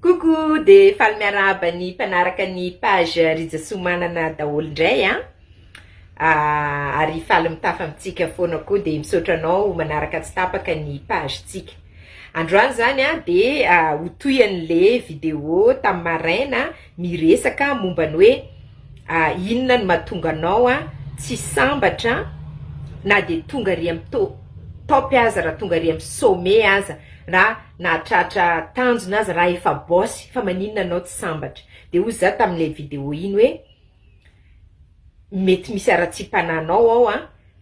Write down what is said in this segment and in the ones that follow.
Coucou de faly miarahaba ny mpanaraka ny page Rijasoamanana daholo indray ary faly mitafa amitsika foana koa de misaotra anao manaraka tsy tapaka ny page tsika. Androany zany de hotoyan'le vidéo tamin'ny maraina miresaka momba ny hoe inona no mahatonga anao tsy sambatra na de tonga ary amin'ny top aza raha tonga ary amin'ny sommet aza raha nahatratra tanjona aza raha efa bossy fa maninona anao tsy sambatra. De hoy za tamin'le vidéo iny hoe mety misy ara-tsim-pananao ao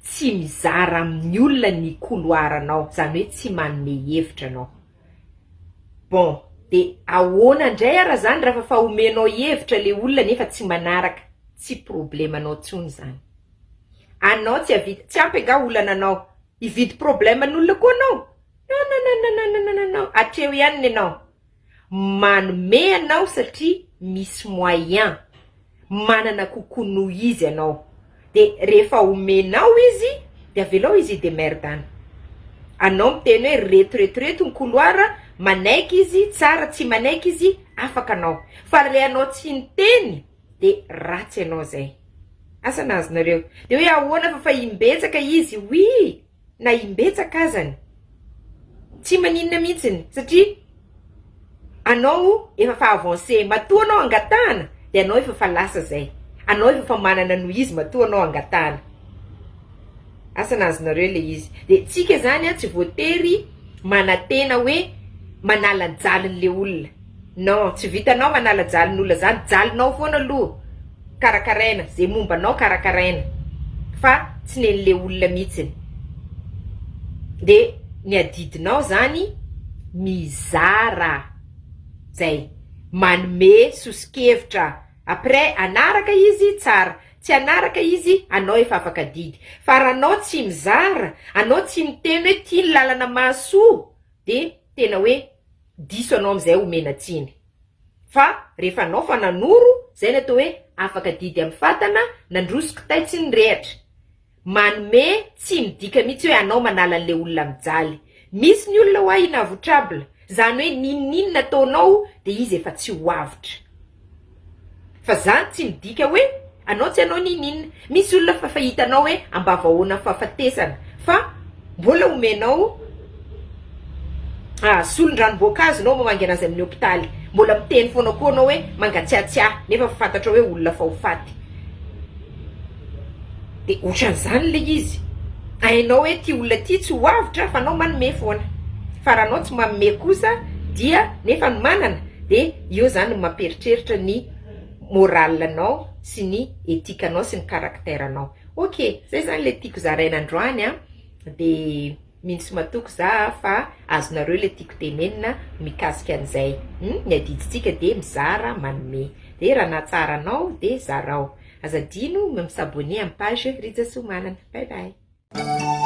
tsy mizara amin'ny olona ny couloiranao, zany hoe tsy manome hevitra anao. Bon, de ahoana indray raha zany raha fa omenao hevitra le olona nefa tsy manaraka, tsy problemanao tsony zany. Anao tsy ampy anga olana anao, hividy probleman'olona koa anao. Non, atreo ihany ianao. Manome anao satria misy moyen, manana kokoa noho izy anao. De rehefa omenao izy, de avelao izy demerdana. Anao miteny hoe reto ny couloir, manaiky izy, tsara tsy manaiky izy, afaka anao. Fa le anao tsy niteny, de ratsy anao zay. Asa nazonareo? De hoe ahoana fa imbetsaka izy, oui, na imbetsaka azany. Tsy maninona mihitsiny, satria anao efa fa avancé, matoa anao angatahana, de anao efa fa lasa zay. Anao efa fa manana noho izy, matoa anao angatahana. Asa nazonareo le izy. De tsika zany tsy voatery manatena hoe manala-jalon'le olona. Non, tsy vitanao manala-jalon'olona zany, jalonao foana aloha. Karakaraina, zay momba anao karakaraina. Fa tsy nen'le olona mihitsiny. De ny adidinao zany mizara zay, manome sosikevitra. Après anaraka izy tsara, tsy anaraka izy anao efa afaka didy. Fa raha anao tsy mizara, anao tsy miteny hoe ty ny lalana mahasoa, de tena hoe diso anao amizay omena tsiny. Fa rehefa anao fa nanoro, zay natao hoe afaka didy amin'ny fatana, nandrosiko taitsy ny rehatra. Manome tsy midika mihitsy hoe anao manala an'le olona mijaly. Misy ny olona hoe inavotrable, zany hoe ninona ataonao de izy efa tsy ho avitra. Fa zany tsy midika hoe anao tsy anao ninina. Misy olona fa fahitanao hoe ambavahoana fahafatesana, fa mbola omenao solon-dranom-boankazo anao mamangy anazy amin'ny hôpitaly. Mbola miteny foana koa anao hoe mangatsiatsia, nefa fantatra hoe olona fa ho faty. De ohatran'izany le izy. Hainao hoe ty olona ty tsy ho avitra fa anao manome foana. Fa raha anao tsy manome kosa dia nefa ny manana, de io zany mamperitreritra ny moralanao sy ny etikanao sy ny karakterinao. Ok, zay zany le tiako zaraina androany de minsy matoko za fa azonareo le tiako tenenina mikasika an'izay. Ny adiditsika de mizara manome. De raha nahatsara anao de zarao. Azadino misabone amin'ny page Rijasoamanana. Bye bye.